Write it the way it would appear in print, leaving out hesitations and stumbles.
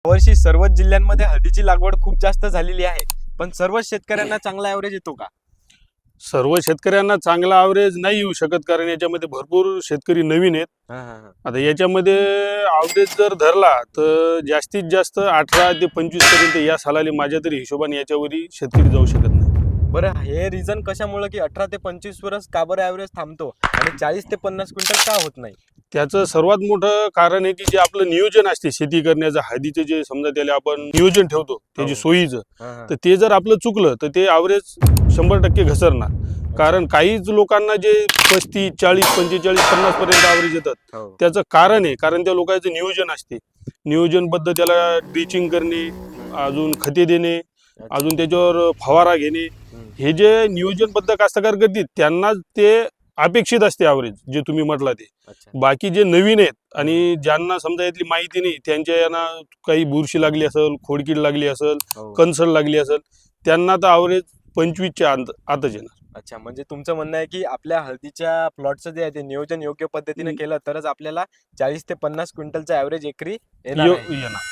यावर्षी सर्वच जिल्ह्यांमध्ये हळदीची लागवड खूप जास्त झालेली आहे, पण सर्वच शेतकऱ्यांना चांगला ॲव्हरेज येतो का? सर्व शेतकऱ्यांना चांगला ॲव्हरेज नाही येऊ शकत, कारण याच्यामध्ये भरपूर शेतकरी नवीन आहेत. आता याच्यामध्ये ॲव्हरेज जर धरला तर जास्तीत जास्त 18 ते 25 पर्यंत या सालाले माझ्या तरी हिशोबाने याच्यावरही शेतकरी जाऊ शकत नाही. बरं, हे रिझन कशामुळे की 18 ते 25 वरच का बरं ॲव्हरेज थांबतो आणि 40 ते 50 क्विंटल का होत नाही? त्याचं सर्वात मोठं कारण आहे की जे आपलं नियोजन असते शेती करण्याचं, हळदीचं जे समजा त्याला आपण नियोजन ठेवतो त्याची सोयीचं, तर ते जर आपलं चुकलं तर ते ॲव्हरेज 100% घसरणार. कारण काहीच लोकांना जे 35, 40, 45, 50 पर्यंत ॲव्हरेज येतात, त्याचं कारण आहे कारण त्या लोकांचं नियोजन असते. नियोजनबद्ध त्याला ड्रिचिंग करणे, अजून खते देणे, अजून त्याच्यावर फवारा घेणे, हे जे नियोजनबद्ध कास्तकार करतील त्यांना ते अपेक्षित असते ॲव्हरेज, जे तुम्ही म्हटला ते. बाकी जे नवीन आहेत आणि ज्यांना समजा यातली माहिती नाही, त्यांच्या यांना काही बुरशी लागली असेल, खोडकीड लागली असेल, कणसड लागली असेल, त्यांना तर ॲव्हरेज 25च्या आतच येणार. अच्छा, म्हणजे तुमचं म्हणणं आहे की आपल्या हळदीच्या प्लॉटचं जे आहे ते नियोजन योग्य पद्धतीने केलं तरच आपल्याला 40 ते 50 क्विंटलचा ॲव्हरेज एकरी येणार आहे. येणार.